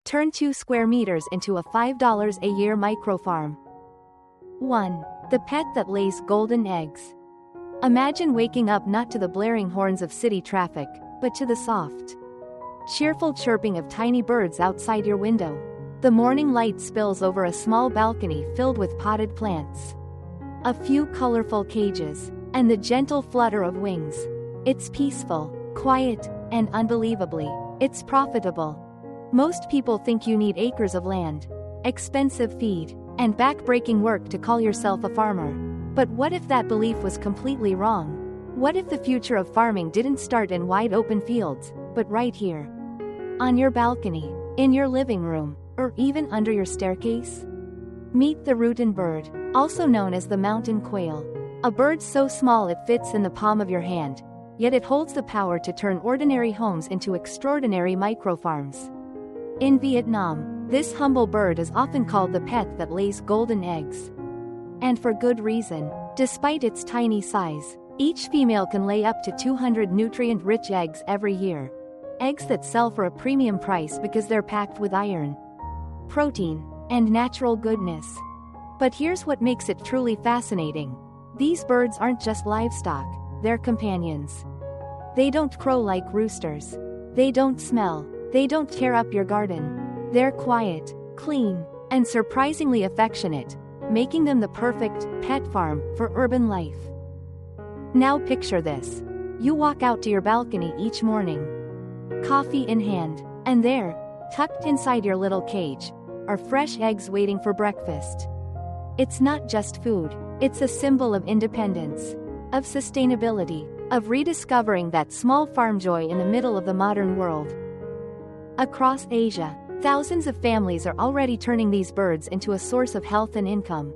Turn 2 square meters into a $5 a year microfarm. 1. The pet that lays golden eggs. Imagine waking up not to the blaring horns of city traffic, but to the soft, cheerful chirping of tiny birds outside your window. The morning light spills over a small balcony filled with potted plants, a few colorful cages, and the gentle flutter of wings. It's peaceful, quiet, and unbelievably, it's profitable. Most people think you need acres of land, expensive feed, and back-breaking work to call yourself a farmer. But what if that belief was completely wrong? What if the future of farming didn't start in wide-open fields, but right here, on your balcony, in your living room, or even under your staircase? Meet the Rutin Bird, also known as the mountain quail. A bird so small it fits in the palm of your hand, yet it holds the power to turn ordinary homes into extraordinary microfarms. In Vietnam, this humble bird is often called the pet that lays golden eggs. And for good reason. Despite its tiny size, each female can lay up to 200 nutrient-rich eggs every year. Eggs that sell for a premium price because they're packed with iron, protein, and natural goodness. But here's what makes it truly fascinating. These birds aren't just livestock, they're companions. They don't crow like roosters. They don't smell. They don't tear up your garden. They're quiet, clean, and surprisingly affectionate, making them the perfect pet farm for urban life. Now picture this. You walk out to your balcony each morning, coffee in hand, and there, tucked inside your little cage, are fresh eggs waiting for breakfast. It's not just food, it's a symbol of independence, of sustainability, of rediscovering that small farm joy in the middle of the modern world. Across Asia, thousands of families are already turning these birds into a source of health and income.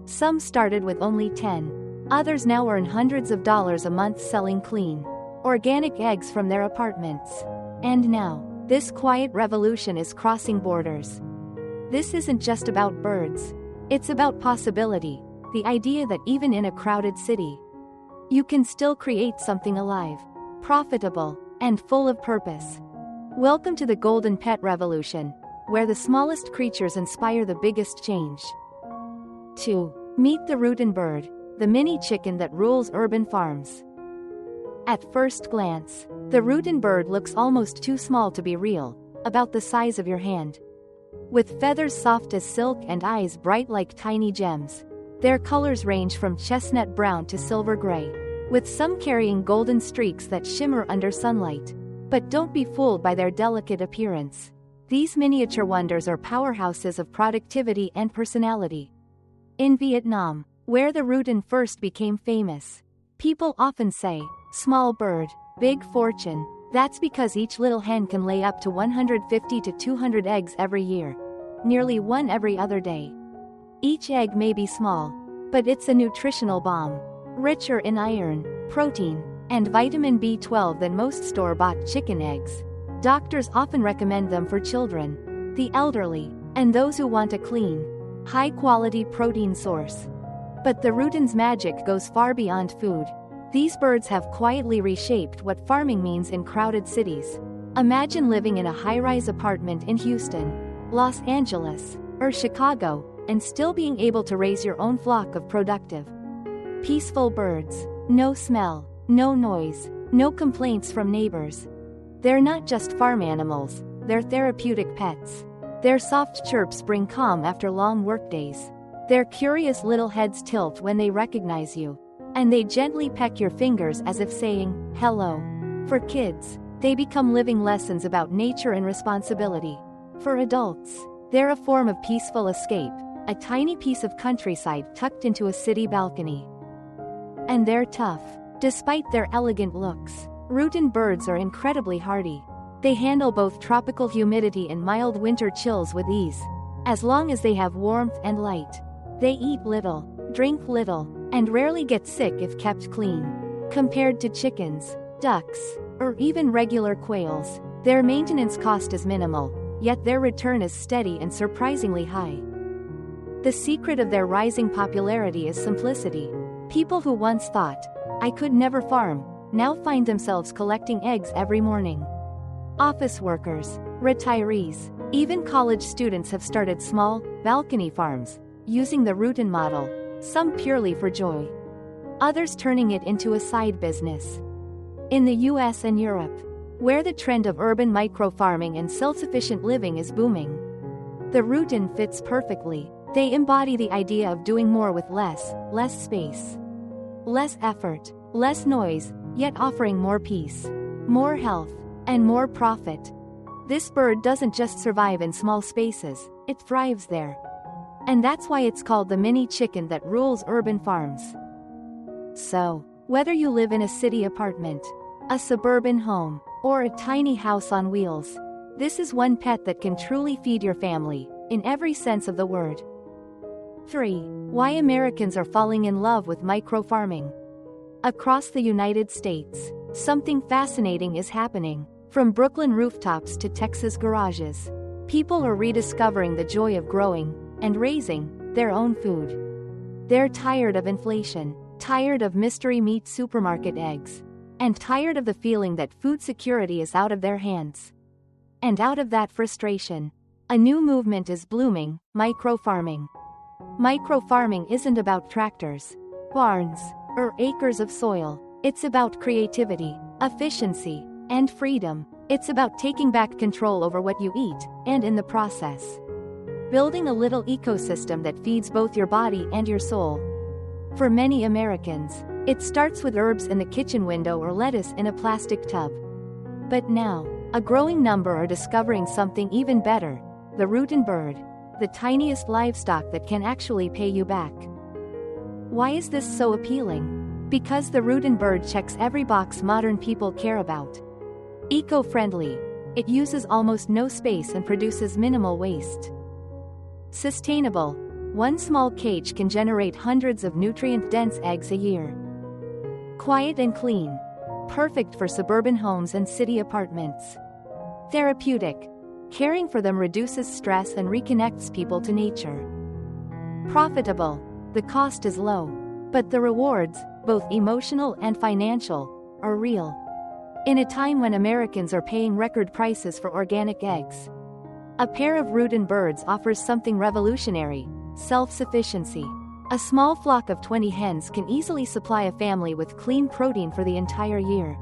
Some started with only 10. Others now earn hundreds of dollars a month selling clean, organic eggs from their apartments. And now, this quiet revolution is crossing borders. This isn't just about birds. It's about possibility, the idea that even in a crowded city, you can still create something alive, profitable, and full of purpose. Welcome to the Golden Pet Revolution, where the smallest creatures inspire the biggest change. 2. Meet the Rutin Bird, the mini chicken that rules urban farms. At first glance, the Rutin Bird looks almost too small to be real, about the size of your hand. With feathers soft as silk and eyes bright like tiny gems, their colors range from chestnut brown to silver gray, with some carrying golden streaks that shimmer under sunlight. But don't be fooled by their delicate appearance. These miniature wonders are powerhouses of productivity and personality. In Vietnam, where the Rutin first became famous, people often say, small bird, big fortune. That's because each little hen can lay up to 150 to 200 eggs every year, nearly one every other day. Each egg may be small, but it's a nutritional bomb, richer in iron, protein, and vitamin B12 than most store-bought chicken eggs. Doctors often recommend them for children, the elderly, and those who want a clean, high-quality protein source. But the Rutin's magic goes far beyond food. These birds have quietly reshaped what farming means in crowded cities. Imagine living in a high-rise apartment in Houston, Los Angeles, or Chicago, and still being able to raise your own flock of productive, peaceful birds. No smell, no noise, no complaints from neighbors. They're not just farm animals, they're therapeutic pets. Their soft chirps bring calm after long workdays. Their curious little heads tilt when they recognize you, and they gently peck your fingers as if saying, hello. For kids, they become living lessons about nature and responsibility. For adults, they're a form of peaceful escape, a tiny piece of countryside tucked into a city balcony. And they're tough. Despite their elegant looks, Rutin birds are incredibly hardy. They handle both tropical humidity and mild winter chills with ease. As long as they have warmth and light, they eat little, drink little, and rarely get sick if kept clean. Compared to chickens, ducks, or even regular quails, their maintenance cost is minimal, yet their return is steady and surprisingly high. The secret of their rising popularity is simplicity. People who once thought, I could never farm, now find themselves collecting eggs every morning. Office workers, retirees, Even college students have started small, balcony farms, using the Rutin model, some purely for joy, others turning it into a side business. In the US and Europe, where the trend of urban micro-farming and self-sufficient living is booming, the Rutin fits perfectly. They embody the idea of doing more with less space, less effort, less noise, yet offering more peace, more health, and more profit. This bird doesn't just survive in small spaces, it thrives there. And that's why it's called the mini chicken that rules urban farms. So, whether you live in a city apartment, a suburban home, or a tiny house on wheels, this is one pet that can truly feed your family, in every sense of the word. 3. Why Americans are falling in love with micro-farming. Across the United States, something fascinating is happening. From Brooklyn rooftops to Texas garages, people are rediscovering the joy of growing and raising their own food. They're tired of inflation, tired of mystery meat supermarket eggs, and tired of the feeling that food security is out of their hands. And out of that frustration, a new movement is blooming: micro-farming. Micro-farming isn't about tractors, barns, or acres of soil. It's about creativity, efficiency, and freedom. It's about taking back control over what you eat, and in the process, building a little ecosystem that feeds both your body and your soul. For many Americans, it starts with herbs in the kitchen window or lettuce in a plastic tub. But now, a growing number are discovering something even better: the Rutin bird, the tiniest livestock that can actually pay you back. Why is this so appealing? Because the Rutin bird checks every box modern people care about. Eco-friendly. It uses almost no space and produces minimal waste. Sustainable. One small cage can generate hundreds of nutrient-dense eggs a year. Quiet and clean. Perfect for suburban homes and city apartments. Therapeutic. Caring for them reduces stress and reconnects people to nature. Profitable. The cost is low, but the rewards, both emotional and financial, are real. In a time when Americans are paying record prices for organic eggs, a pair of Rutin birds offers something revolutionary: self-sufficiency. A small flock of 20 hens can easily supply a family with clean protein for the entire year,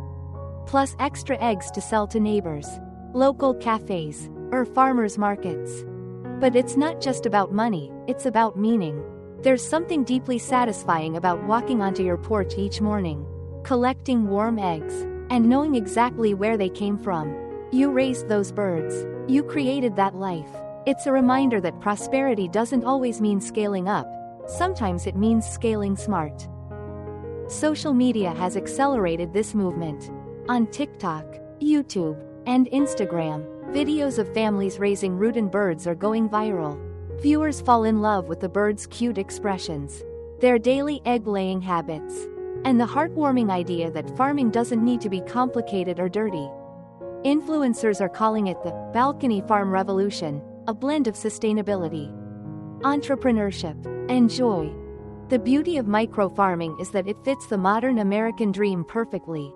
plus extra eggs to sell to neighbors, local cafes, or farmers markets. But it's not just about money, it's about meaning. There's something deeply satisfying about walking onto your porch each morning, collecting warm eggs, and knowing exactly where they came from. You raised those birds. You created that life. It's a reminder that prosperity doesn't always mean scaling up. Sometimes it means scaling smart. Social media has accelerated this movement. On TikTok, YouTube, and Instagram, videos of families raising Rutin birds are going viral. Viewers fall in love with the birds' cute expressions, their daily egg-laying habits, and the heartwarming idea that farming doesn't need to be complicated or dirty. Influencers are calling it the balcony farm revolution, a blend of sustainability, entrepreneurship, and joy. The beauty of micro-farming is that it fits the modern American dream perfectly.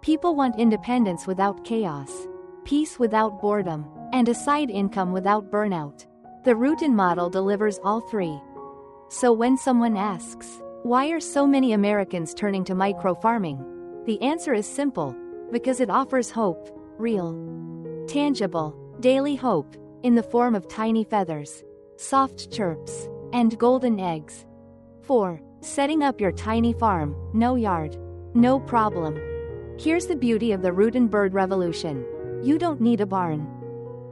People want independence without chaos, peace without boredom, and a side income without burnout. The Rutin model delivers all three. So when someone asks, why are so many Americans turning to micro-farming? The answer is simple: because it offers hope, real, tangible, daily hope, in the form of tiny feathers, soft chirps, and golden eggs. 4. Setting up your tiny farm: no yard, no problem. Here's the beauty of the Rutin bird revolution. You don't need a barn,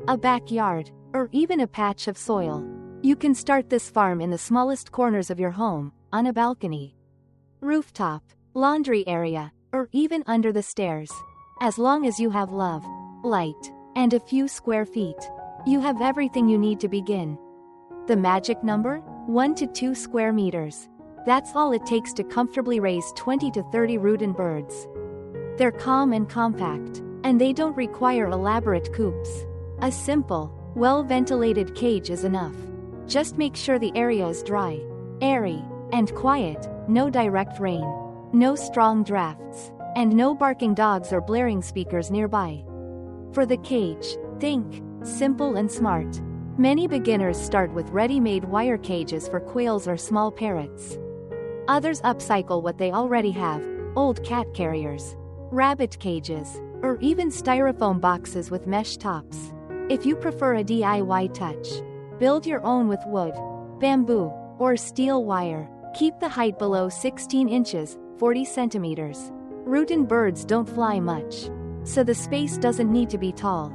a backyard, or even a patch of soil. You can start this farm in the smallest corners of your home, on a balcony, rooftop, laundry area, or even under the stairs. As long as you have love, light, and a few square feet, you have everything you need to begin. The magic number? 1 to 2 square meters. That's all it takes to comfortably raise 20 to 30 Rutin birds. They're calm and compact, and they don't require elaborate coops. A simple, well-ventilated cage is enough. Just make sure the area is dry, airy, and quiet, no direct rain, no strong drafts, and no barking dogs or blaring speakers nearby. For the cage, think simple and smart. Many beginners start with ready-made wire cages for quails or small parrots. Others upcycle what they already have, old cat carriers, rabbit cages, or even styrofoam boxes with mesh tops. If you prefer a DIY touch, build your own with wood, bamboo, or steel wire. Keep the height below 16 inches, 40 centimeters. Rutin birds don't fly much, so the space doesn't need to be tall.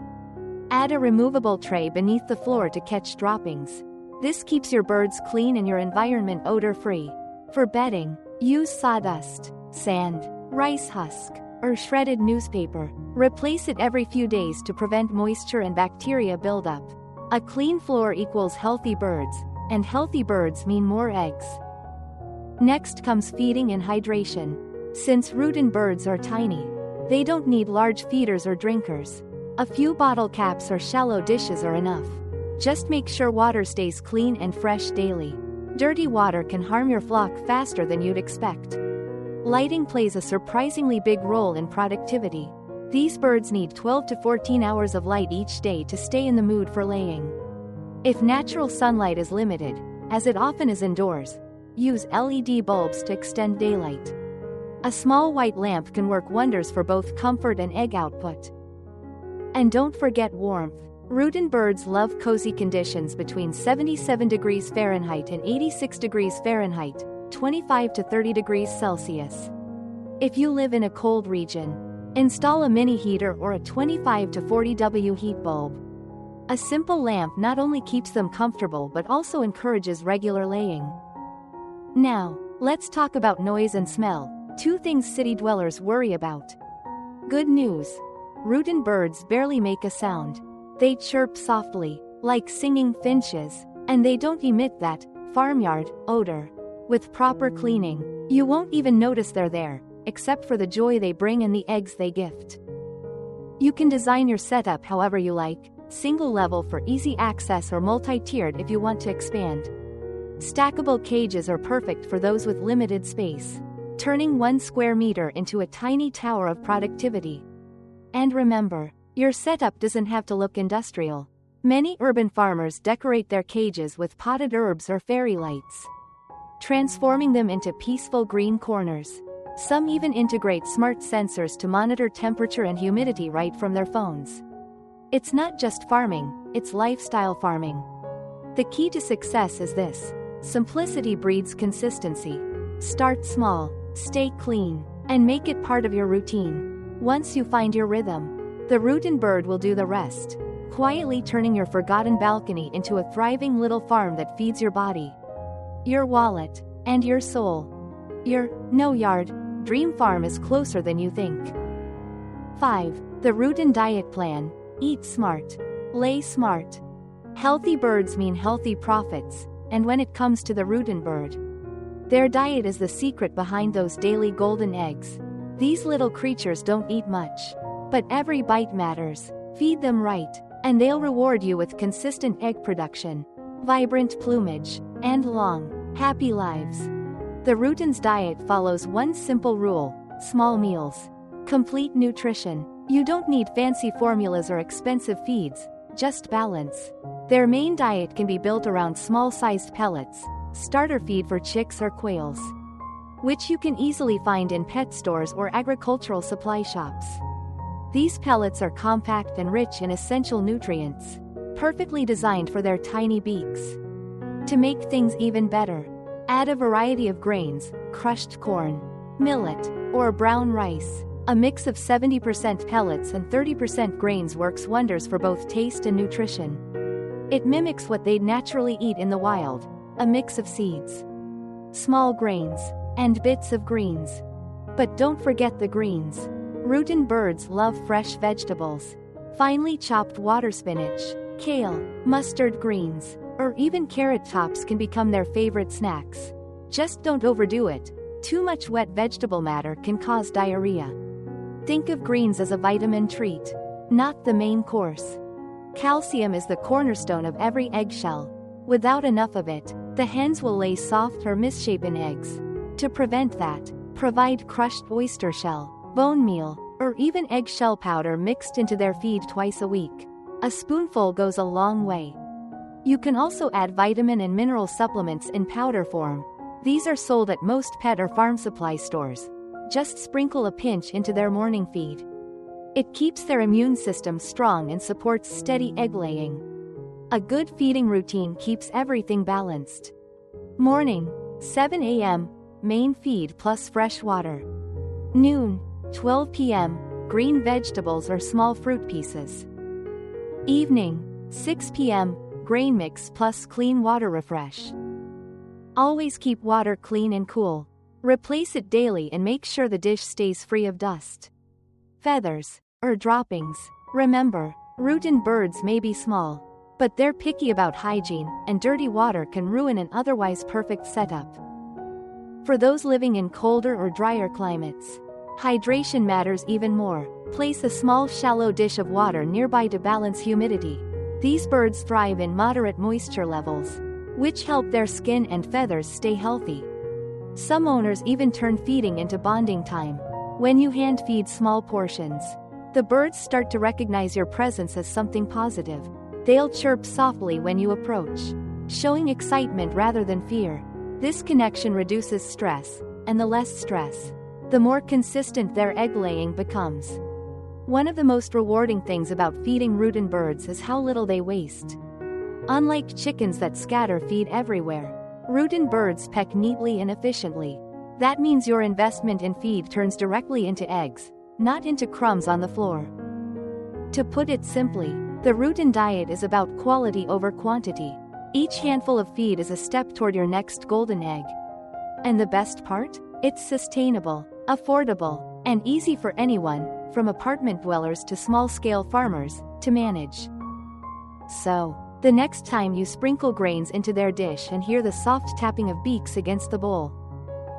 Add a removable tray beneath the floor to catch droppings. This keeps your birds clean and your environment odor-free. For bedding, use sawdust, sand, rice husk, or shredded newspaper. Replace it every few days to prevent moisture and bacteria buildup. A clean floor equals healthy birds, and healthy birds mean more eggs. Next comes feeding and hydration. Since Rutin birds are tiny, they don't need large feeders or drinkers. A few bottle caps or shallow dishes are enough. Just make sure water stays clean and fresh daily. Dirty water can harm your flock faster than you'd expect. Lighting plays a surprisingly big role in productivity. These birds need 12 to 14 hours of light each day to stay in the mood for laying. If natural sunlight is limited, as it often is indoors, use LED bulbs to extend daylight. A small white lamp can work wonders for both comfort and egg output. And don't forget warmth. Rutin birds love cozy conditions between 77 degrees Fahrenheit and 86 degrees Fahrenheit, 25 to 30 degrees Celsius. If you live in a cold region, install a mini heater or a 25 to 40 W heat bulb. A simple lamp not only keeps them comfortable but also encourages regular laying. Now, let's talk about noise and smell, two things city dwellers worry about. Good news. Rutin birds barely make a sound. They chirp softly, like singing finches, and they don't emit that farmyard odor. With proper cleaning, you won't even notice they're there, except for the joy they bring and the eggs they gift. You can design your setup however you like, single level for easy access or multi-tiered if you want to expand. Stackable cages are perfect for those with limited space, turning 1 square meter into a tiny tower of productivity. And remember, your setup doesn't have to look industrial. Many urban farmers decorate their cages with potted herbs or fairy lights, transforming them into peaceful green corners. Some even integrate smart sensors to monitor temperature and humidity right from their phones. It's not just farming, it's lifestyle farming. The key to success is this: simplicity breeds consistency. Start small, stay clean, and make it part of your routine. Once you find your rhythm, the Rutin bird will do the rest, quietly turning your forgotten balcony into a thriving little farm that feeds your body, your wallet, and your soul. Your no yard dream farm is closer than you think. 5. The Rutin diet plan. Eat smart. Lay smart. Healthy birds mean healthy profits, and when it comes to the Rutin bird, their diet is the secret behind those daily golden eggs. These little creatures don't eat much, but every bite matters. Feed them right, and they'll reward you with consistent egg production, vibrant plumage, and long, happy lives. The Rutin's diet follows one simple rule: small meals, complete nutrition. You don't need fancy formulas or expensive feeds, just balance. Their main diet can be built around small-sized pellets, starter feed for chicks or quails, which you can easily find in pet stores or agricultural supply shops. These pellets are compact and rich in essential nutrients, perfectly designed for their tiny beaks. To make things even better, add a variety of grains: crushed corn, millet, or brown rice. A mix of 70% pellets and 30% grains works wonders for both taste and nutrition. It mimics what they'd naturally eat in the wild, a mix of seeds, small grains, and bits of greens. But don't forget the greens. Rutin birds love fresh vegetables. Finely chopped water spinach, kale, mustard greens, or even carrot tops can become their favorite snacks. Just don't overdo it. Too much wet vegetable matter can cause diarrhea. Think of greens as a vitamin treat, not the main course. Calcium is the cornerstone of every eggshell. Without enough of it, the hens will lay soft or misshapen eggs. To prevent that, provide crushed oyster shell, bone meal, or even eggshell powder mixed into their feed twice a week. A spoonful goes a long way. You can also add vitamin and mineral supplements in powder form. These are sold at most pet or farm supply stores. Just sprinkle a pinch into their morning feed. It keeps their immune system strong and supports steady egg laying. A good feeding routine keeps everything balanced. Morning, 7 a.m., main feed plus fresh water. Noon, 12 p.m., green vegetables or small fruit pieces. Evening, 6 p.m., grain mix plus clean water refresh. Always keep water clean and cool. Replace it daily and make sure the dish stays free of dust, feathers, or droppings. Remember, Rutin birds may be small, but they're picky about hygiene, and dirty water can ruin an otherwise perfect setup. For those living in colder or drier climates, hydration matters even more. Place a small shallow dish of water nearby to balance humidity. These birds thrive in moderate moisture levels, which help their skin and feathers stay healthy. Some owners even turn feeding into bonding time. When you hand feed small portions, the birds start to recognize your presence as something positive. They'll chirp softly when you approach, showing excitement rather than fear. This connection reduces stress, and the less stress, the more consistent their egg laying becomes. One of the most rewarding things about feeding Rutin birds is how little they waste. Unlike chickens that scatter feed everywhere, Rutin birds peck neatly and efficiently. That means your investment in feed turns directly into eggs, not into crumbs on the floor. To put it simply, the Rutin diet is about quality over quantity. Each handful of feed is a step toward your next golden egg. And the best part? It's sustainable, affordable, and easy for anyone, from apartment dwellers to small-scale farmers, to manage. So, the next time you sprinkle grains into their dish and hear the soft tapping of beaks against the bowl,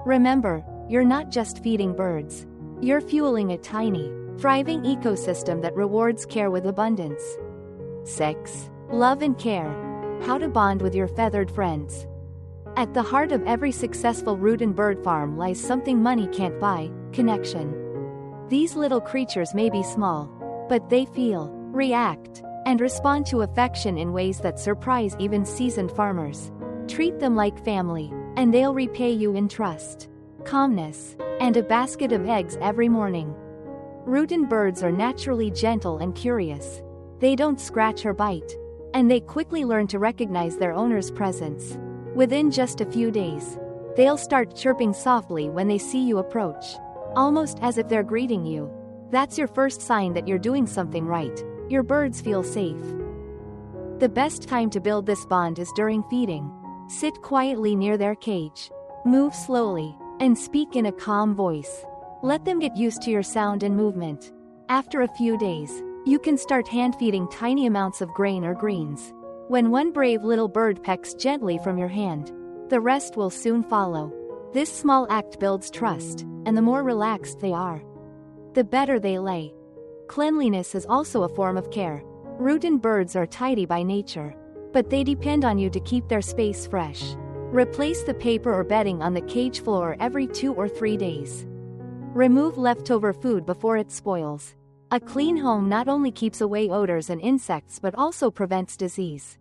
remember, you're not just feeding birds. You're fueling a tiny, thriving ecosystem that rewards care with abundance. 6. Love and care. How to bond with your feathered friends. At the heart of every successful Rutin bird farm lies something money can't buy: connection. These little creatures may be small, but they feel, react, and respond to affection in ways that surprise even seasoned farmers. Treat them like family, and they'll repay you in trust, calmness, and a basket of eggs every morning. Rutin birds are naturally gentle and curious. They don't scratch or bite, and they quickly learn to recognize their owner's presence. Within just a few days, they'll start chirping softly when they see you approach, almost as if they're greeting you. That's your first sign that you're doing something right. Your birds feel safe. The best time to build this bond is during feeding. Sit quietly near their cage, move slowly, and speak in a calm voice. Let them get used to your sound and movement. After a few days, you can start hand-feeding tiny amounts of grain or greens. When one brave little bird pecks gently from your hand, the rest will soon follow. This small act builds trust, and the more relaxed they are, the better they lay. Cleanliness is also a form of care. Rutin birds are tidy by nature, but they depend on you to keep their space fresh. Replace the paper or bedding on the cage floor every 2 or 3 days. Remove leftover food before it spoils. A clean home not only keeps away odors and insects but also prevents disease.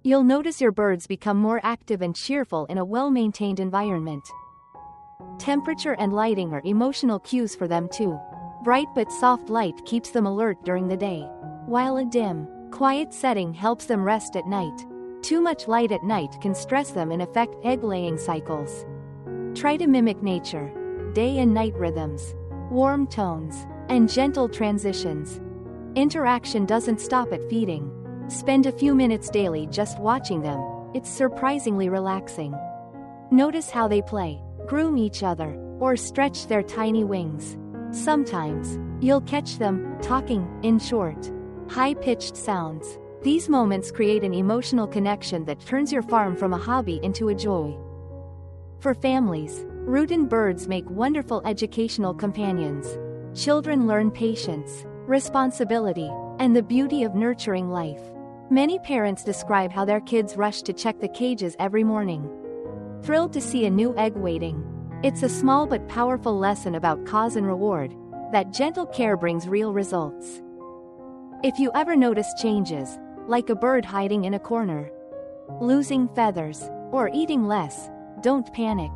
You'll notice your birds become more active and cheerful in a well-maintained environment. Temperature and lighting are emotional cues for them too. Bright but soft light keeps them alert during the day, while a dim, quiet setting helps them rest at night. Too much light at night can stress them and affect egg-laying cycles. Try to mimic nature. Day and night rhythms, warm tones, and gentle transitions. Interaction doesn't stop at feeding. Spend a few minutes daily just watching them. It's surprisingly relaxing. Notice how they play, groom each other, or stretch their tiny wings. Sometimes, you'll catch them talking in short, high-pitched sounds. These moments create an emotional connection that turns your farm from a hobby into a joy. For families, Rutin birds make wonderful educational companions. Children learn patience, responsibility, and the beauty of nurturing life. Many parents describe how their kids rush to check the cages every morning, thrilled to see a new egg waiting. It's a small but powerful lesson about cause and reward, that gentle care brings real results. If you ever notice changes, like a bird hiding in a corner, losing feathers, or eating less, don't panic.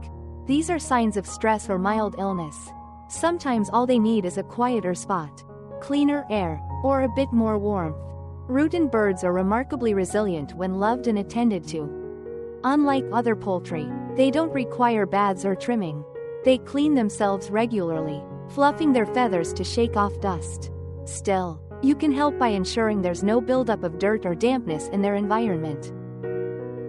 These are signs of stress or mild illness. Sometimes all they need is a quieter spot, cleaner air, or a bit more warmth. Rutin birds are remarkably resilient when loved and attended to. Unlike other poultry, they don't require baths or trimming. They clean themselves regularly, fluffing their feathers to shake off dust. Still, you can help by ensuring there's no buildup of dirt or dampness in their environment.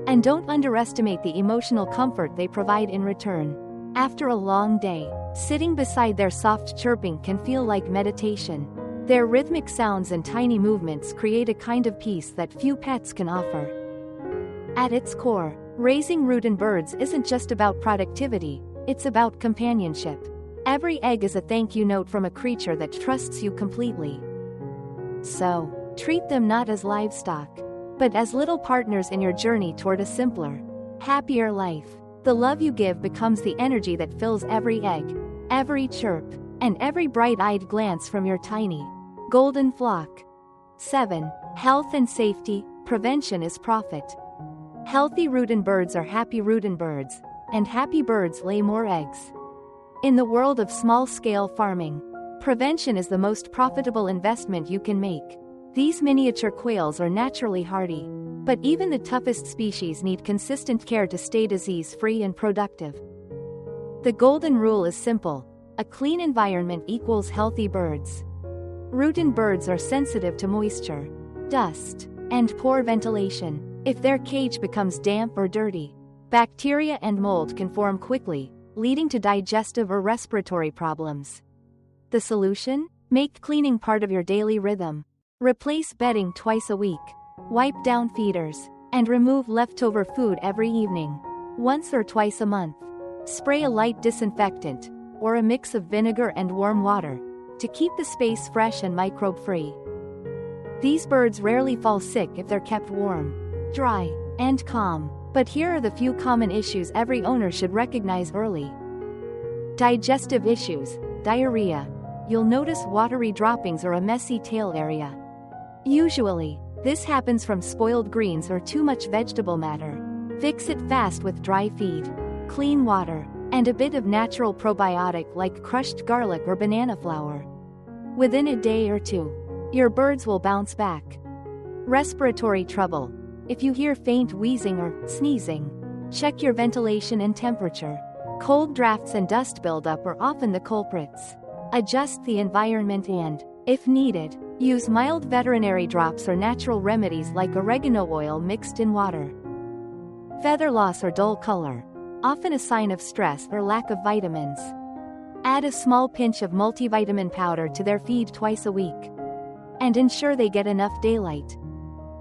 And don't underestimate the emotional comfort they provide in return. After a long day, sitting beside their soft chirping can feel like meditation. Their rhythmic sounds and tiny movements create a kind of peace that few pets can offer. At its core, raising Rutin birds isn't just about productivity, it's about companionship. Every egg is a thank you note from a creature that trusts you completely. So, treat them not as livestock, but as little partners in your journey toward a simpler, happier life. The love you give becomes the energy that fills every egg, every chirp, and every bright-eyed glance from your tiny, golden flock. 7. Health and safety. Prevention is profit. Healthy Rutin birds are happy Rutin birds, and happy birds lay more eggs. In the world of small-scale farming, prevention is the most profitable investment you can make. These miniature quails are naturally hardy, but even the toughest species need consistent care to stay disease-free and productive. The golden rule is simple: a clean environment equals healthy birds. Rutin birds are sensitive to moisture, dust, and poor ventilation. If their cage becomes damp or dirty, bacteria and mold can form quickly, leading to digestive or respiratory problems. The solution? Make cleaning part of your daily rhythm. Replace bedding twice a week, wipe down feeders, and remove leftover food every evening. Once or twice a month, spray a light disinfectant, or a mix of vinegar and warm water, to keep the space fresh and microbe-free. These birds rarely fall sick if they're kept warm, dry, and calm. But here are the few common issues every owner should recognize early. Digestive issues, diarrhea. You'll notice watery droppings or a messy tail area. Usually, this happens from spoiled greens or too much vegetable matter. Fix it fast with dry feed, clean water, and a bit of natural probiotic like crushed garlic or banana flour. Within a day or two, your birds will bounce back. Respiratory trouble. If you hear faint wheezing or sneezing, check your ventilation and temperature. Cold drafts and dust buildup are often the culprits. Adjust the environment and, if needed, use mild veterinary drops or natural remedies like oregano oil mixed in water. Feather loss or dull color, often a sign of stress or lack of vitamins. Add a small pinch of multivitamin powder to their feed twice a week. And ensure they get enough daylight.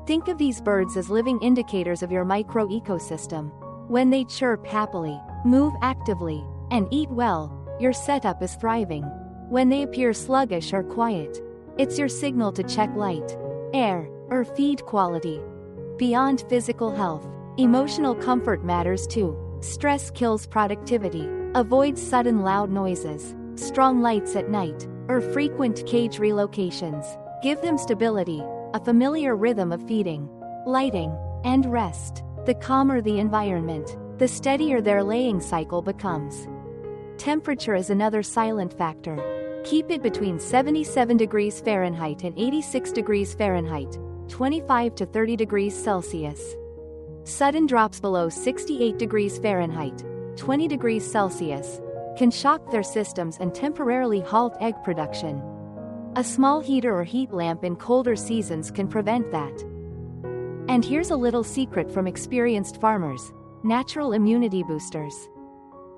Think of these birds as living indicators of your micro-ecosystem. When they chirp happily, move actively, and eat well, your setup is thriving. When they appear sluggish or quiet, it's your signal to check light, air, or feed quality. Beyond physical health, emotional comfort matters too. Stress kills productivity. Avoid sudden loud noises, strong lights at night, or frequent cage relocations. Give them stability, a familiar rhythm of feeding, lighting, and rest. The calmer the environment, the steadier their laying cycle becomes. Temperature is another silent factor. Keep it between 77 degrees Fahrenheit and 86 degrees Fahrenheit, 25 to 30 degrees Celsius. Sudden drops below 68 degrees Fahrenheit, 20 degrees Celsius, can shock their systems and temporarily halt egg production. A small heater or heat lamp in colder seasons can prevent that. And here's a little secret from experienced farmers: natural immunity boosters.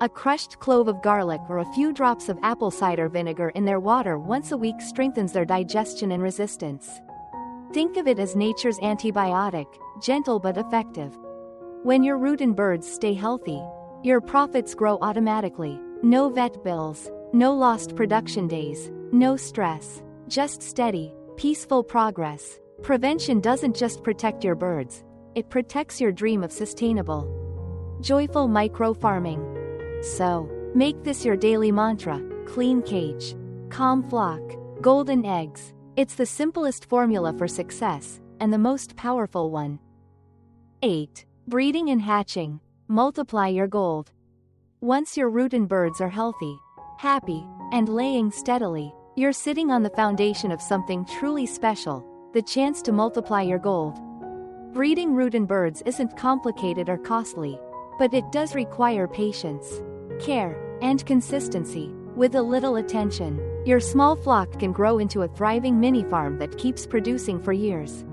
A crushed clove of garlic or a few drops of apple cider vinegar in their water once a week strengthens their digestion and resistance. Think of it as nature's antibiotic, gentle but effective. When your Rutin birds stay healthy, your profits grow automatically. No vet bills, no lost production days, no stress, just steady, peaceful progress. Prevention doesn't just protect your birds, it protects your dream of sustainable, joyful micro-farming. So, make this your daily mantra: clean cage, calm flock, golden eggs, It's the simplest formula for success, and the most powerful one. 8. Breeding and hatching. Multiply your gold. Once your Rutin birds are healthy, happy, and laying steadily, you're sitting on the foundation of something truly special, the chance to multiply your gold. Breeding Rutin birds isn't complicated or costly, but it does require patience, care, and consistency. With a little attention, your small flock can grow into a thriving mini farm that keeps producing for years.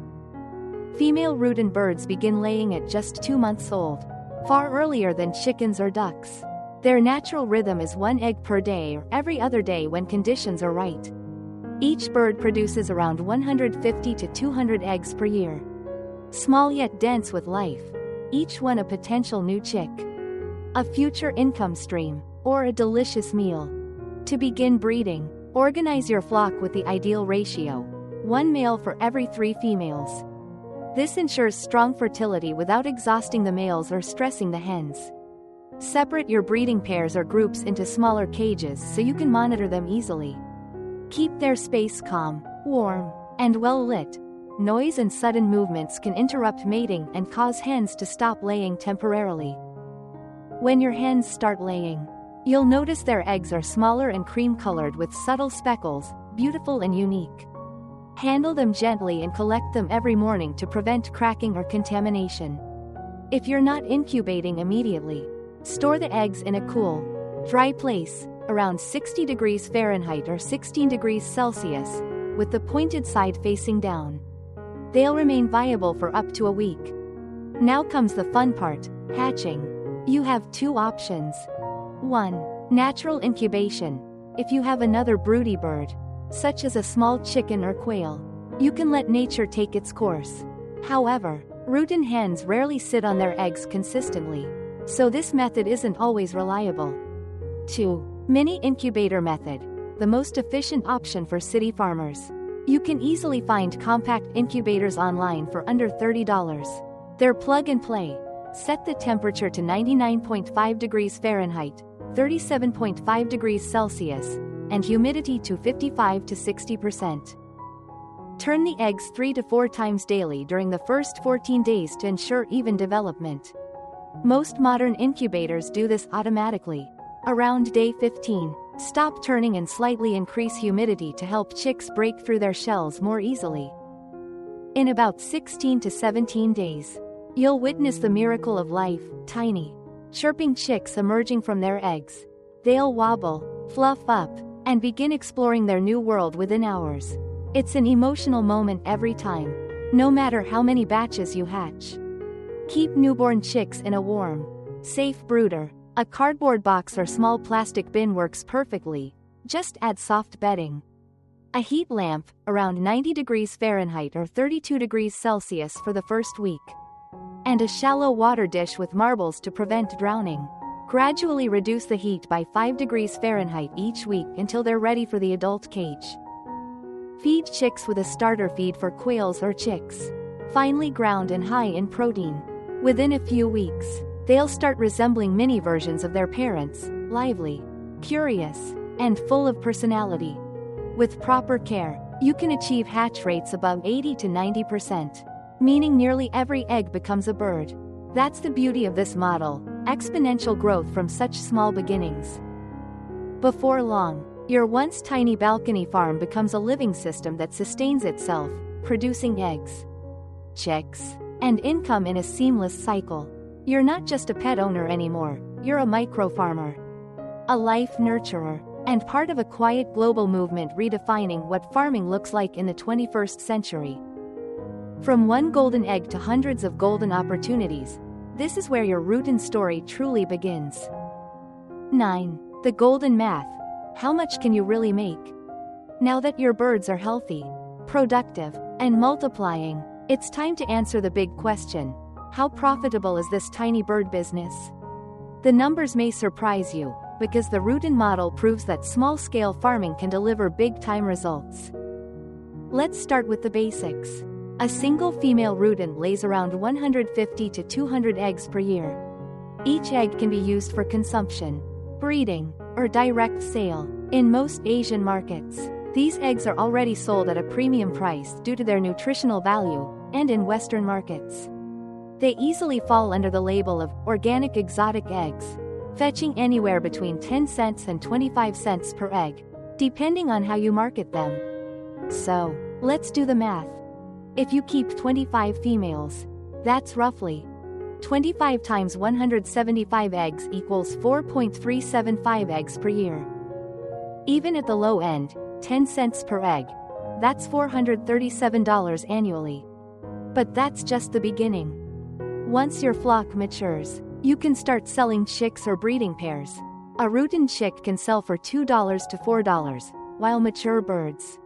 Female Rutin birds begin laying at just 2 months old, far earlier than chickens or ducks. Their natural rhythm is 1 egg per day or every other day when conditions are right. Each bird produces around 150 to 200 eggs per year. Small yet dense with life, each one a potential new chick, a future income stream, or a delicious meal. To begin breeding, organize your flock with the ideal ratio: 1 male for every 3 females. This ensures strong fertility without exhausting the males or stressing the hens. Separate your breeding pairs or groups into smaller cages so you can monitor them easily. Keep their space calm, warm, and well lit. Noise and sudden movements can interrupt mating and cause hens to stop laying temporarily. When your hens start laying, you'll notice their eggs are smaller and cream-colored with subtle speckles, beautiful and unique. Handle them gently and collect them every morning to prevent cracking or contamination. If you're not incubating immediately, store the eggs in a cool, dry place, around 60 degrees Fahrenheit or 16 degrees Celsius, with the pointed side facing down. They'll remain viable for up to a week. Now comes the fun part, hatching. You have 2 options. 1. Natural incubation. If you have another broody bird, such as a small chicken or quail, you can let nature take its course. However, Rutin hens rarely sit on their eggs consistently, so this method isn't always reliable. 2. Mini incubator method. The most efficient option for city farmers. You can easily find compact incubators online for under $30. They're plug and play. Set the temperature to 99.5 degrees Fahrenheit, 37.5 degrees Celsius, and humidity to 55 to 60%. Turn the eggs 3 to 4 times daily during the first 14 days to ensure even development. Most modern incubators do this automatically. Around day 15, stop turning and slightly increase humidity to help chicks break through their shells more easily. In about 16 to 17 days, you'll witness the miracle of life, tiny, chirping chicks emerging from their eggs. They'll wobble, fluff up, and begin exploring their new world within hours. It's an emotional moment every time, no matter how many batches you hatch. Keep newborn chicks in a warm, safe brooder. A cardboard box or small plastic bin works perfectly, just add soft bedding. A heat lamp, around 90 degrees Fahrenheit or 32 degrees Celsius for the first week. And a shallow water dish with marbles to prevent drowning. Gradually reduce the heat by 5 degrees Fahrenheit each week until they're ready for the adult cage. Feed chicks with a starter feed for quails or chicks, finely ground and high in protein. Within a few weeks, they'll start resembling mini versions of their parents, lively, curious, and full of personality. With proper care, you can achieve hatch rates above 80 to 90%, meaning nearly every egg becomes a bird. That's the beauty of this model, exponential growth from such small beginnings. Before long, your once tiny balcony farm becomes a living system that sustains itself, producing eggs, chicks, and income in a seamless cycle. You're not just a pet owner anymore, you're a micro-farmer, a life nurturer, and part of a quiet global movement redefining what farming looks like in the 21st century. From one golden egg to hundreds of golden opportunities, this is where your Rutin story truly begins. 9. The golden math. How much can you really make? Now that your birds are healthy, productive, and multiplying, it's time to answer the big question. How profitable is this tiny bird business? The numbers may surprise you, because the Rutin model proves that small-scale farming can deliver big-time results. Let's start with the basics. A single female Rutin lays around 150 to 200 eggs per year. Each egg can be used for consumption, breeding, or direct sale. In most Asian markets, These eggs are already sold at a premium price due to their nutritional value, and in Western markets, they easily fall under the label of organic exotic eggs, fetching anywhere between 10 cents and 25 cents per egg, depending on how you market them. So, let's do the math. If you keep 25 females, that's roughly 25 times 175 eggs equals 4.375 eggs per year. Even at the low end, 10 cents per egg, that's $437 annually. But that's just the beginning. Once your flock matures, you can start selling chicks or breeding pairs. A Rutin chick can sell for $2 to $4, while mature birds,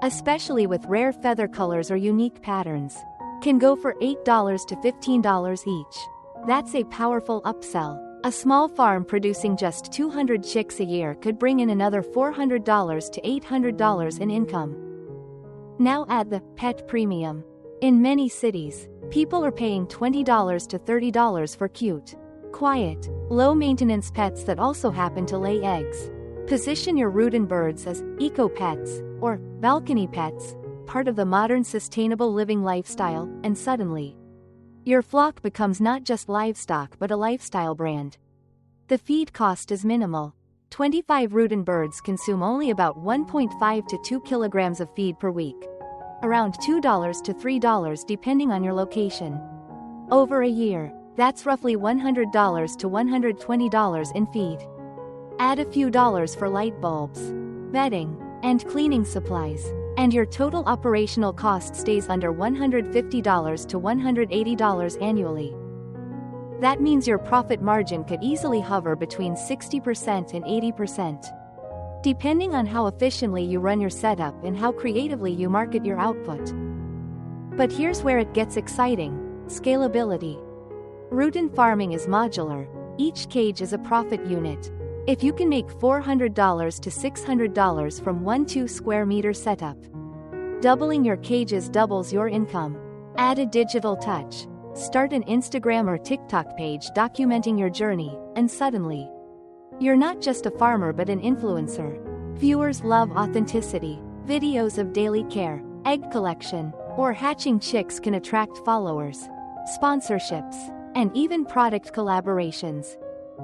especially with rare feather colors or unique patterns, can go for $8 to $15 each. That's a powerful upsell. A small farm producing just 200 chicks a year could bring in another $400 to $800 in income. Now add the pet premium. In many cities, people are paying $20 to $30 for cute, quiet, low-maintenance pets that also happen to lay eggs. Position your Rutin birds as eco-pets, or balcony pets, part of the modern sustainable living lifestyle, and suddenly, your flock becomes not just livestock but a lifestyle brand. The feed cost is minimal. 25 Rutin birds consume only about 1.5 to 2 kilograms of feed per week, around $2 to $3 depending on your location. Over a year, that's roughly $100 to $120 in feed. Add a few dollars for light bulbs, bedding, and cleaning supplies, and your total operational cost stays under $150 to $180 annually. That means your profit margin could easily hover between 60% and 80%, depending on how efficiently you run your setup and how creatively you market your output. But here's where it gets exciting: scalability. Rutin farming is modular. Each cage is a profit unit. If you can make $400 to $600 from 1-2 square meter setup, doubling your cages doubles your income. Add a digital touch. Start an Instagram or TikTok page documenting your journey, and suddenly, you're not just a farmer but an influencer. Viewers love authenticity. Videos of daily care, egg collection, or hatching chicks can attract followers, sponsorships, and even product collaborations.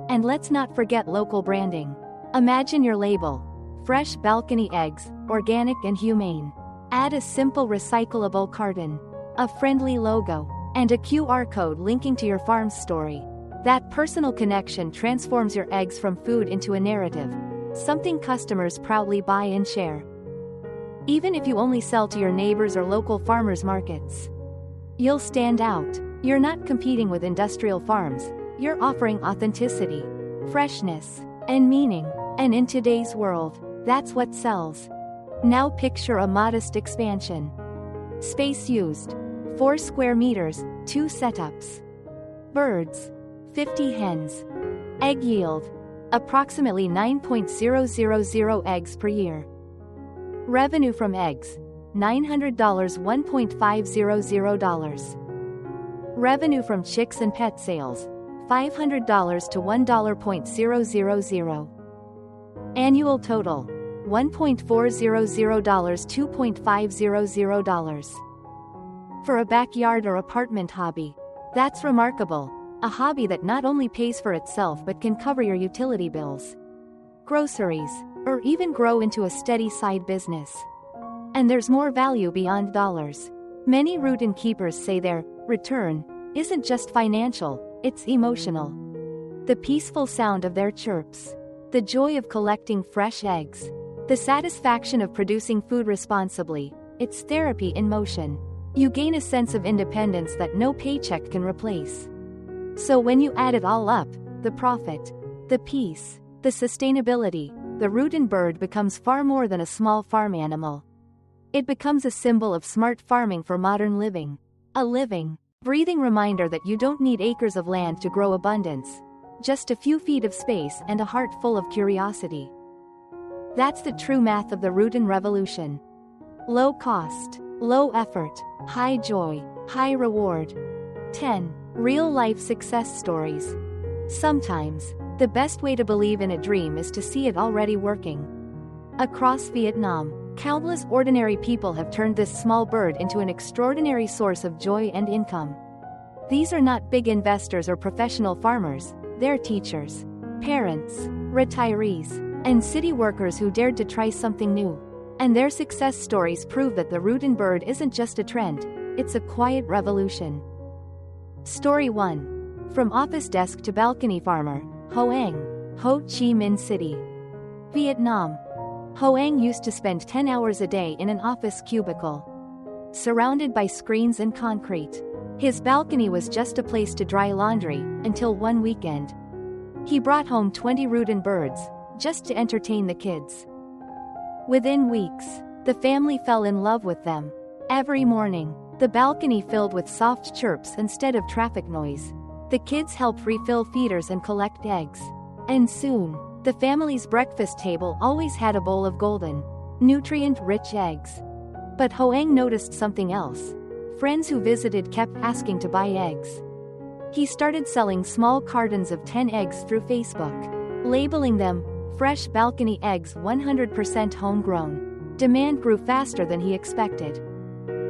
And let's not forget local branding. Imagine your label: fresh balcony eggs, organic and humane. Add a simple recyclable carton, a friendly logo, and a QR code linking to your farm's story. That personal connection transforms your eggs from food into a narrative, something customers proudly buy and share. Even if you only sell to your neighbors or local farmers markets, you'll stand out. You're not competing with industrial farms. You're offering authenticity, freshness, and meaning. And in today's world, that's what sells. Now picture a modest expansion. Space used: 4 square meters, 2 setups. Birds: 50 hens. Egg yield: approximately 9.000 eggs per year. Revenue from eggs: $900 $1.500. Revenue from chicks and pet sales: $500 to $1.000. Annual total: $1.400 $2.500. For a backyard or apartment hobby, that's remarkable. A hobby that not only pays for itself but can cover your utility bills, groceries, or even grow into a steady side business. And there's more value beyond dollars. Many Rutin keepers say their return isn't just financial, it's emotional. The peaceful sound of their chirps, the joy of collecting fresh eggs, the satisfaction of producing food responsibly, it's therapy in motion. You gain a sense of independence that no paycheck can replace. So when you add it all up, the profit, the peace, the sustainability, the Rutin bird becomes far more than a small farm animal. It becomes a symbol of smart farming for modern living. A living, breathing reminder that you don't need acres of land to grow abundance, just a few feet of space and a heart full of curiosity. That's the true math of the Rutin revolution. Low cost, low effort, high joy, high reward. 10. Real-life success stories. Sometimes, the best way to believe in a dream is to see it already working. Across Vietnam, Countless ordinary people have turned this small bird into an extraordinary source of joy and income. These are not big investors or professional farmers, they're teachers, parents, retirees, and city workers who dared to try something new. And their success stories prove that the Rutin Bird isn't just a trend, it's a quiet revolution. Story 1. From office desk to balcony farmer, Hoang, Ho Chi Minh City, Vietnam. Hoang used to spend 10 hours a day in an office cubicle, surrounded by screens and concrete. His balcony was just a place to dry laundry, until one weekend. He brought home 20 Rutin birds, just to entertain the kids. Within weeks, the family fell in love with them. Every morning, the balcony filled with soft chirps instead of traffic noise. The kids helped refill feeders and collect eggs. And soon, the family's breakfast table always had a bowl of golden, nutrient-rich eggs. But Hoang noticed something else. Friends who visited kept asking to buy eggs. He started selling small cartons of 10 eggs through Facebook, labeling them fresh balcony eggs 100% homegrown. Demand grew faster than he expected.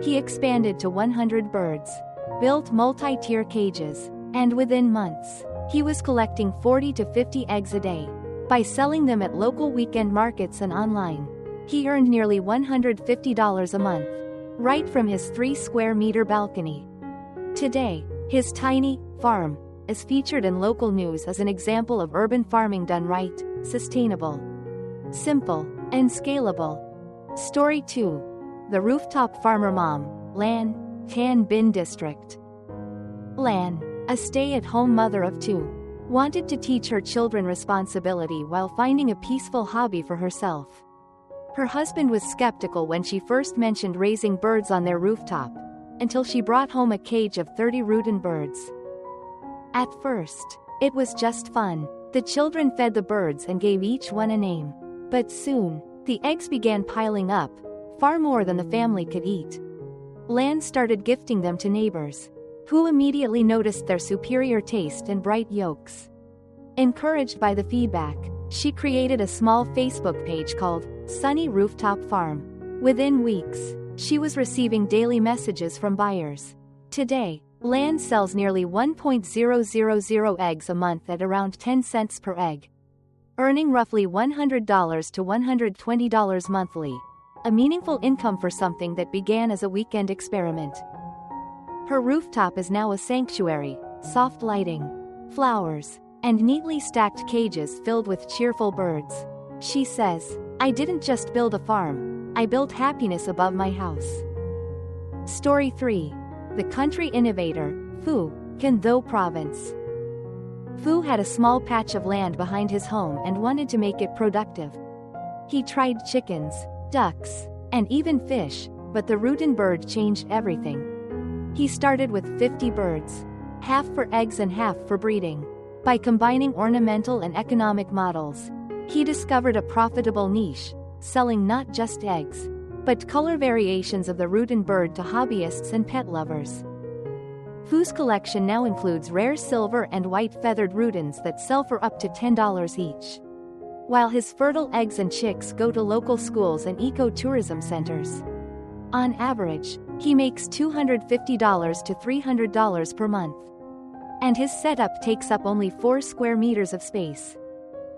He expanded to 100 birds, built multi-tier cages, and within months, he was collecting 40 to 50 eggs a day. By selling them at local weekend markets and online, he earned nearly $150 a month, right from his 3-square-meter balcony. Today, his tiny farm is featured in local news as an example of urban farming done right, sustainable, simple, and scalable. Story 2. The Rooftop Farmer Mom, Lan, Tan Binh District. Lan, a stay-at-home mother of 2, wanted to teach her children responsibility while finding a peaceful hobby for herself. Her husband was skeptical when she first mentioned raising birds on their rooftop, until she brought home a cage of 30 Rutin birds. At first, it was just fun. The children fed the birds and gave each one a name. But soon, the eggs began piling up, far more than the family could eat. Lan started gifting them to neighbors, who immediately noticed their superior taste and bright yolks. Encouraged by the feedback, she created a small Facebook page called Sunny Rooftop Farm. Within weeks, she was receiving daily messages from buyers. Today, Lan sells nearly 1.000 eggs a month at around 10 cents per egg, earning roughly $100 to $120 monthly, a meaningful income for something that began as a weekend experiment. Her rooftop is now a sanctuary, soft lighting, flowers, and neatly stacked cages filled with cheerful birds. She says, "I didn't just build a farm, I built happiness above my house." Story 3. The Country Innovator, Phu, Can Tho Province. Phu had a small patch of land behind his home and wanted to make it productive. He tried chickens, ducks, and even fish, but the Rutin bird changed everything. He started with 50 birds, half for eggs and half for breeding. By combining ornamental and economic models, he discovered a profitable niche, selling not just eggs, but color variations of the Rutin bird to hobbyists and pet lovers. Phu's collection now includes rare silver and white feathered Rutins that sell for up to $10 each, while his fertile eggs and chicks go to local schools and eco-tourism centers. On average, he makes $250 to $300 per month. And his setup takes up only 4 square meters of space.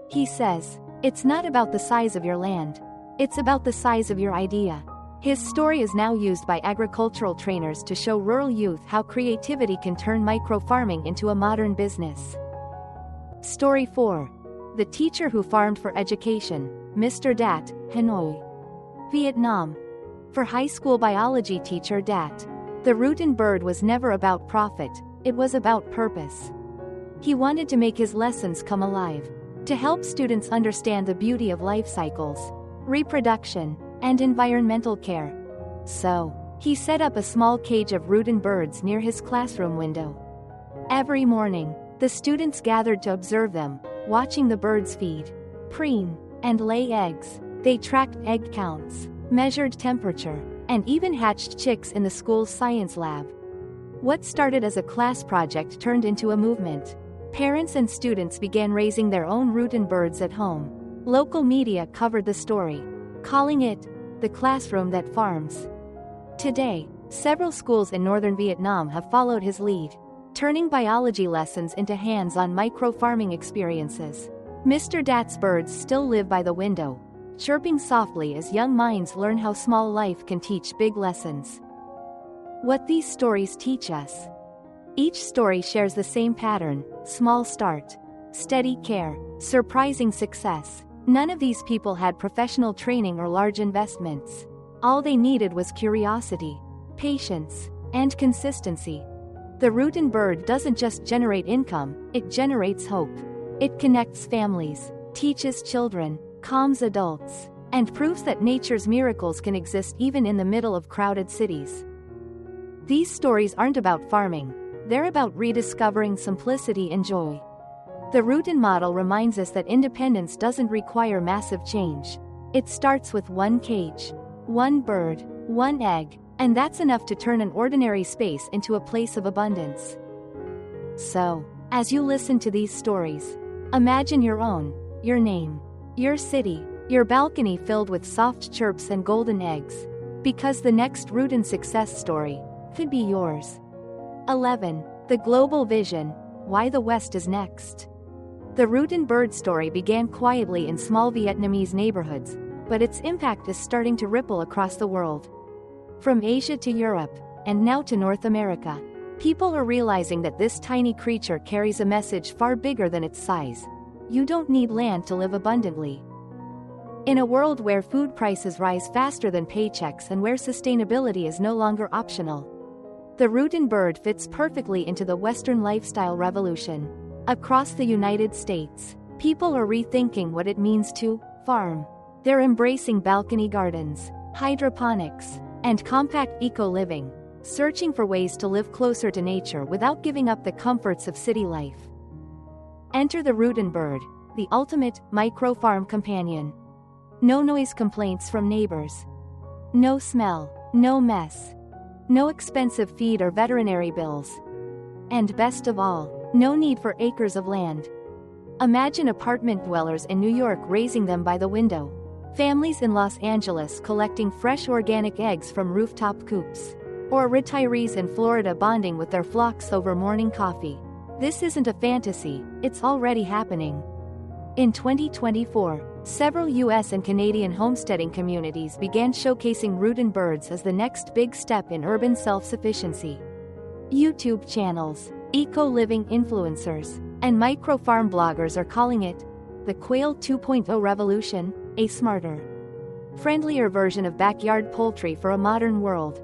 He says, "It's not about the size of your land. It's about the size of your idea." His story is now used by agricultural trainers to show rural youth how creativity can turn micro-farming into a modern business. Story 4. The Teacher Who Farmed for Education, Mr. Dat, Hanoi, Vietnam. For high school biology teacher Dat, the Rutin bird was never about profit, it was about purpose. He wanted to make his lessons come alive, to help students understand the beauty of life cycles, reproduction, and environmental care. So, he set up a small cage of Rutin birds near his classroom window. Every morning, the students gathered to observe them, watching the birds feed, preen, and lay eggs. They tracked egg counts, measured temperature, and even hatched chicks in the school's science lab. What started as a class project turned into a movement. Parents and students began raising their own Rutin birds at home. Local media covered the story, calling it the classroom that farms. Today, several schools in northern Vietnam have followed his lead, turning biology lessons into hands-on micro-farming experiences. Mr. Dat's birds still live by the window, chirping softly as young minds learn how small life can teach big lessons. What these stories teach us. Each story shares the same pattern: small start, steady care, surprising success. None of these people had professional training or large investments. All they needed was curiosity, patience, and consistency. The Rutin Bird doesn't just generate income, it generates hope. It connects families, teaches children, calms adults, and proves that nature's miracles can exist even in the middle of crowded cities. These stories aren't about farming, they're about rediscovering simplicity and joy. The Rutin model reminds us that independence doesn't require massive change. It starts with one cage, one bird, one egg, and that's enough to turn an ordinary space into a place of abundance. So, as you listen to these stories, imagine your own, your name, your city, your balcony filled with soft chirps and golden eggs, because the next Rutin success story could be yours. 11. The Global Vision: Why the West is Next. The Rutin Bird story began quietly in small Vietnamese neighborhoods, but its impact is starting to ripple across the world. From Asia to Europe, and now to North America, people are realizing that this tiny creature carries a message far bigger than its size. You don't need land to live abundantly. In a world where food prices rise faster than paychecks and where sustainability is no longer optional, the Rutin Bird fits perfectly into the Western lifestyle revolution. Across the United States, people are rethinking what it means to farm. They're embracing balcony gardens, hydroponics, and compact eco-living, searching for ways to live closer to nature without giving up the comforts of city life. Enter the Rutin Bird, the ultimate micro-farm companion. No noise complaints from neighbors. No smell, no mess. No expensive feed or veterinary bills. And best of all, no need for acres of land. Imagine apartment dwellers in New York raising them by the window. Families in Los Angeles collecting fresh organic eggs from rooftop coops. Or retirees in Florida bonding with their flocks over morning coffee. This isn't a fantasy, it's already happening. In 2024, several US and Canadian homesteading communities began showcasing Rutin birds as the next big step in urban self-sufficiency. YouTube channels, eco-living influencers, and micro-farm bloggers are calling it the Quail 2.0 revolution, a smarter, friendlier version of backyard poultry for a modern world.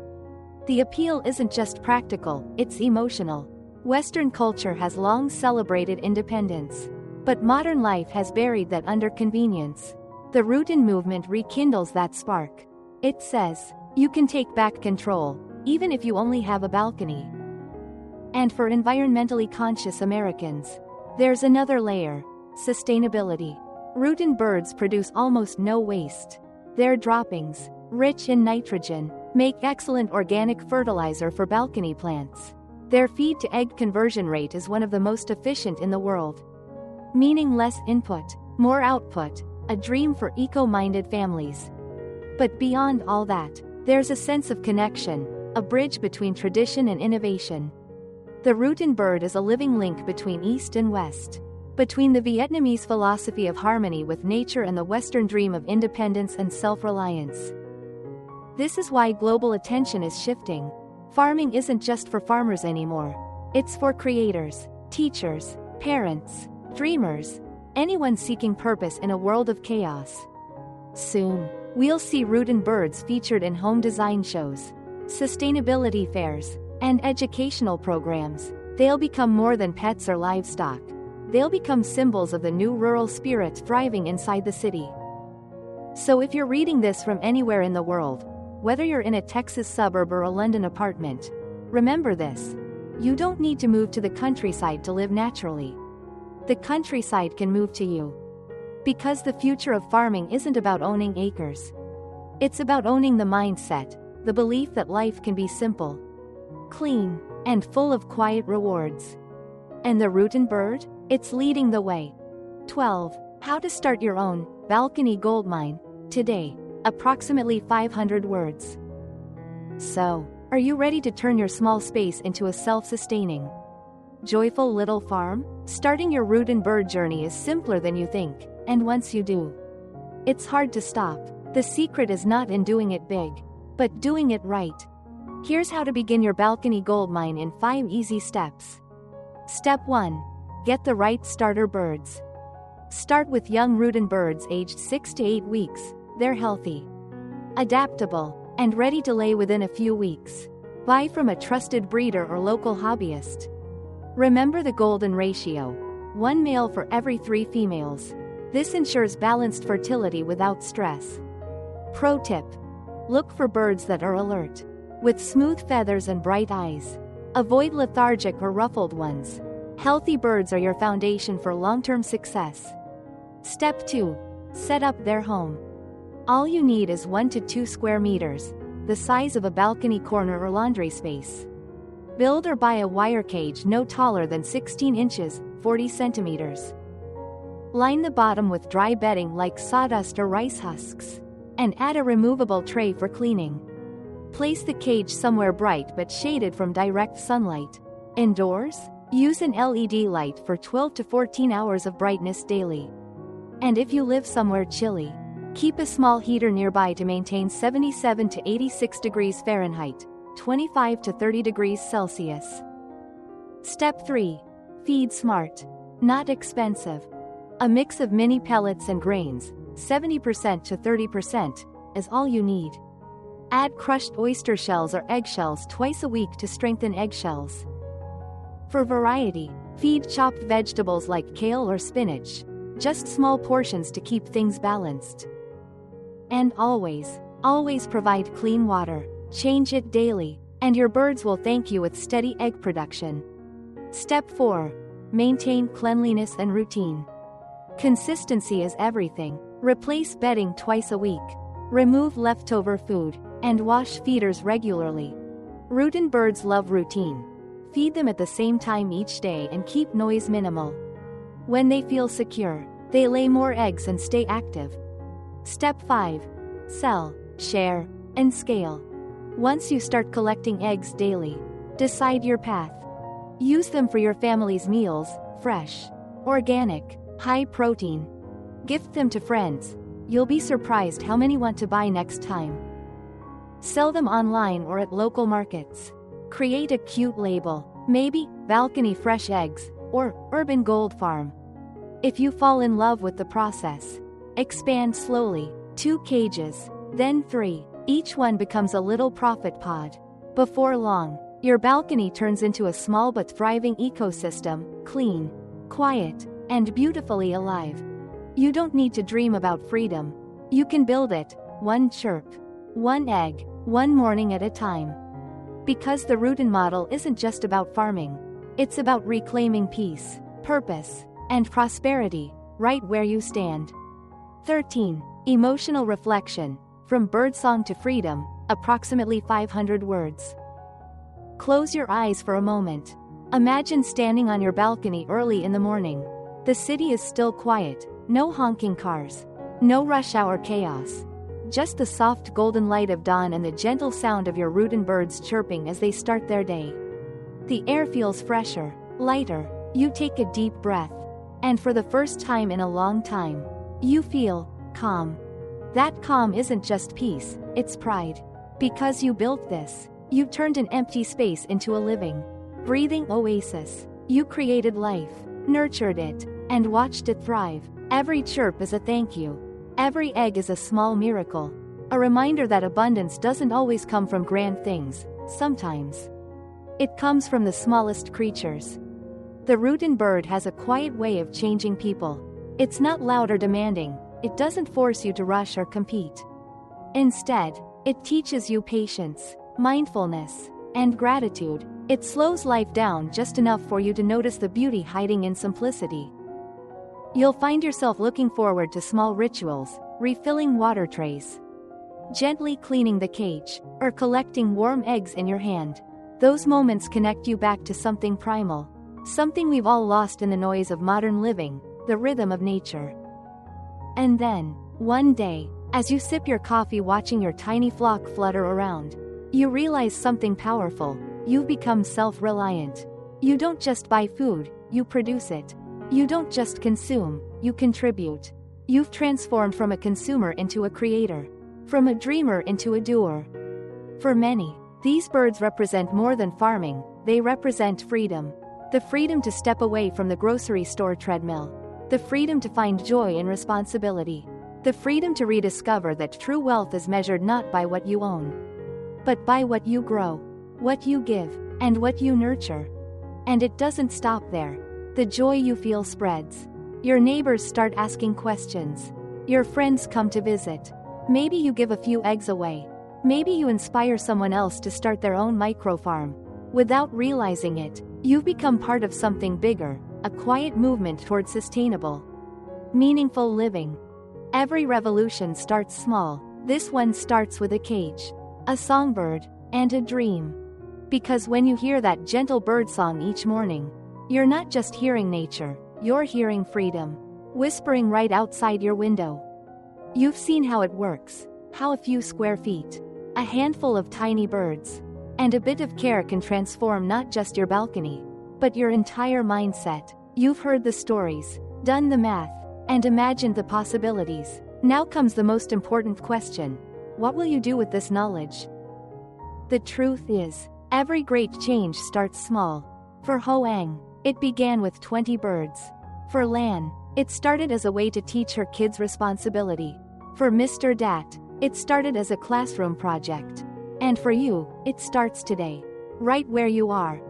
The appeal isn't just practical, it's emotional. Western culture has long celebrated independence, but modern life has buried that under convenience. The Rutin movement rekindles that spark. It says, you can take back control, even if you only have a balcony. And for environmentally conscious Americans, there's another layer: sustainability. Rutin birds produce almost no waste. Their droppings, rich in nitrogen, make excellent organic fertilizer for balcony plants. Their feed-to-egg conversion rate is one of the most efficient in the world. Meaning less input, more output, a dream for eco-minded families. But beyond all that, there's a sense of connection, a bridge between tradition and innovation. The Rutin bird is a living link between East and West, between the Vietnamese philosophy of harmony with nature and the Western dream of independence and self-reliance. This is why global attention is shifting. Farming isn't just for farmers anymore. It's for creators, teachers, parents, dreamers, anyone seeking purpose in a world of chaos. Soon, we'll see Rutin birds featured in home design shows, sustainability fairs, and educational programs. They'll become more than pets or livestock. They'll become symbols of the new rural spirit thriving inside the city. So if you're reading this from anywhere in the world, whether you're in a Texas suburb or a London apartment, remember this: you don't need to move to the countryside to live naturally. The countryside can move to you. Because the future of farming isn't about owning acres. It's about owning the mindset, the belief that life can be simple, clean, and full of quiet rewards. And the Rutin bird? It's leading the way. 12. How to start your own balcony goldmine today. approximately 500 words. So, are you ready to turn your small space into a self-sustaining, joyful little farm? Starting your Rutin Bird journey is simpler than you think, and once you do, it's hard to stop. The secret is not in doing it big, but doing it right. Here's how to begin your balcony goldmine in 5 easy steps. Step 1. Get the right starter birds. Start with young Rutin birds aged 6 to 8 weeks. They're healthy, adaptable, and ready to lay within a few weeks. Buy from a trusted breeder or local hobbyist. Remember the golden ratio: 1 male for every 3 females. This ensures balanced fertility without stress. Pro tip: look for birds that are alert, with smooth feathers and bright eyes. Avoid lethargic or ruffled ones. Healthy birds are your foundation for long-term success. Step 2. Set up their home. All you need is 1 to 2 square meters, the size of a balcony corner or laundry space. Build or buy a wire cage no taller than 16 inches, 40 centimeters. Line the bottom with dry bedding like sawdust or rice husks, and add a removable tray for cleaning. Place the cage somewhere bright but shaded from direct sunlight. Indoors, use an LED light for 12 to 14 hours of brightness daily. And if you live somewhere chilly, keep a small heater nearby to maintain 77 to 86 degrees Fahrenheit, 25 to 30 degrees Celsius. Step 3. Feed smart. Not expensive. A mix of mini pellets and grains, 70% to 30%, is all you need. Add crushed oyster shells or eggshells twice a week to strengthen eggshells. For variety, feed chopped vegetables like kale or spinach, just small portions to keep things balanced. And always provide clean water. Change it daily, and your birds will thank you with steady egg production. Step 4. Maintain cleanliness and routine. Consistency is everything. Replace bedding twice a week. Remove leftover food, and wash feeders regularly. Rutin birds love routine. Feed them at the same time each day and keep noise minimal. When they feel secure, they lay more eggs and stay active. Step 5. Sell, share, and scale. Once you start collecting eggs daily, decide your path. Use them for your family's meals, fresh, organic, high protein. Gift them to friends. You'll be surprised how many want to buy next time. Sell them online or at local markets. Create a cute label, maybe Balcony Fresh Eggs or Urban Gold Farm. If you fall in love with the process, expand slowly. 2 cages, then 3. Each one becomes a little profit pod. Before long, your balcony turns into a small but thriving ecosystem, clean, quiet, and beautifully alive. You don't need to dream about freedom. You can build it, 1 chirp, 1 egg, 1 morning at a time. Because the Rutin model isn't just about farming. It's about reclaiming peace, purpose, and prosperity, right where you stand. 13. Emotional reflection. From birdsong to freedom, approximately 500 words. Close your eyes for a moment. Imagine standing on your balcony early in the morning. The city is still quiet, no honking cars, no rush hour chaos. Just the soft golden light of dawn and the gentle sound of your Rutin birds chirping as they start their day. The air feels fresher, lighter. You take a deep breath. And for the first time in a long time, you feel calm. That calm isn't just peace, it's pride. Because you built this, you turned an empty space into a living, breathing oasis. You created life, nurtured it, and watched it thrive. Every chirp is a thank you. Every egg is a small miracle. A reminder that abundance doesn't always come from grand things. Sometimes it comes from the smallest creatures. The Rutin bird has a quiet way of changing people. It's not loud or demanding. It doesn't force you to rush or compete. Instead, it teaches you patience, mindfulness, and gratitude. It slows life down just enough for you to notice the beauty hiding in simplicity. You'll find yourself looking forward to small rituals, refilling water trays, gently cleaning the cage, or collecting warm eggs in your hand. Those moments connect you back to something primal, something we've all lost in the noise of modern living, the rhythm of nature. And then, one day, As you sip your coffee watching your tiny flock flutter around, you realize something powerful. You've become self-reliant. You don't just buy food, you produce it. You don't just consume, you contribute. You've transformed from a consumer into a creator, from a dreamer into a doer. For many, these birds represent more than farming, they represent freedom. The freedom to step away from the grocery store treadmill. The freedom to find joy in responsibility. The freedom to rediscover that true wealth is measured not by what you own, but by what you grow, what you give, and what you nurture. And it doesn't stop there. The joy you feel spreads. Your neighbors start asking questions. Your friends come to visit. Maybe you give a few eggs away. Maybe you inspire someone else to start their own microfarm. Without realizing it, you've become part of something bigger, a quiet movement toward sustainable, meaningful living. Every revolution starts small. This one starts with a cage, a songbird, and a dream. Because when you hear that gentle birdsong each morning, you're not just hearing nature, you're hearing freedom, whispering right outside your window. You've seen how it works, how a few square feet, a handful of tiny birds, and a bit of care can transform not just your balcony, but your entire mindset. You've heard the stories, done the math, and imagined the possibilities. Now comes the most important question. What will you do with this knowledge? The truth is, every great change starts small. For Hoang, it began with 20 birds. For Lan, it started as a way to teach her kids responsibility. For Mr. Dat, it started as a classroom project. And for you, it starts today. Right where you are.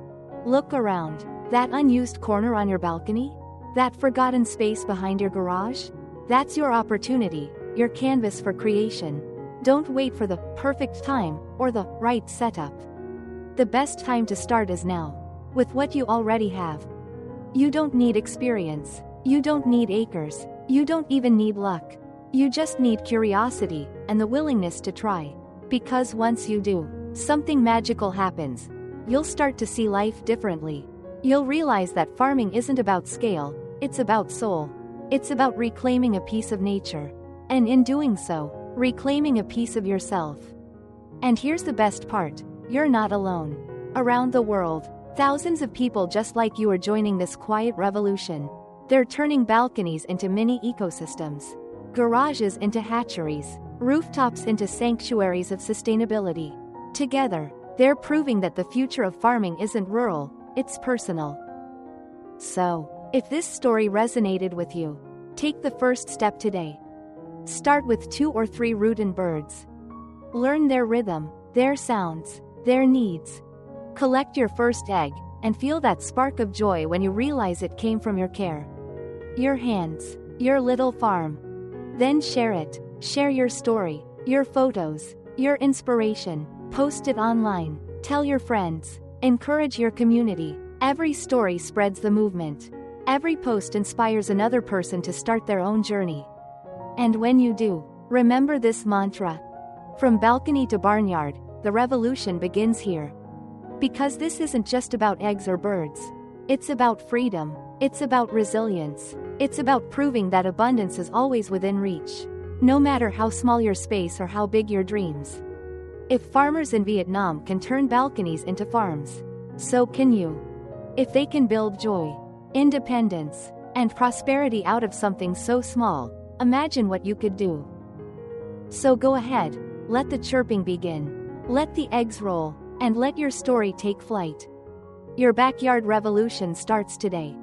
Look around. That unused corner on your balcony? That forgotten space behind your garage? That's your opportunity, your canvas for creation. Don't wait for the perfect time or the right setup. The best time to start is now. With what you already have. You don't need experience. You don't need acres. You don't even need luck. You just need curiosity and the willingness to try. Because once you do, something magical happens. You'll start to see life differently. You'll realize that farming isn't about scale, it's about soul. It's about reclaiming a piece of nature. And in doing so, reclaiming a piece of yourself. And here's the best part, you're not alone. Around the world, thousands of people just like you are joining this quiet revolution. They're turning balconies into mini ecosystems, garages into hatcheries, rooftops into sanctuaries of sustainability. Together, they're proving that the future of farming isn't rural, it's personal. So, if this story resonated with you, take the first step today. Start with 2 or 3 Rutin birds. Learn their rhythm, their sounds, their needs. Collect your first egg, and feel that spark of joy when you realize it came from your care. Your hands, your little farm. Then share it. Share your story, your photos, your inspiration. Post it online. Tell your friends. Encourage your community. Every story spreads the movement. Every post inspires another person to start their own journey. And when you do, remember this mantra. From balcony to barnyard, the revolution begins here. Because this isn't just about eggs or birds. It's about freedom. It's about resilience. It's about proving that abundance is always within reach. No matter how small your space or how big your dreams. If farmers in Vietnam can turn balconies into farms, so can you. If they can build joy, independence, and prosperity out of something so small, imagine what you could do. So go ahead, let the chirping begin. Let the eggs roll, and let your story take flight. Your backyard revolution starts today.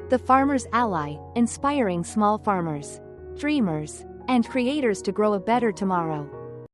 The Farmer's Ally, inspiring small farmers, dreamers, and creators to grow a better tomorrow.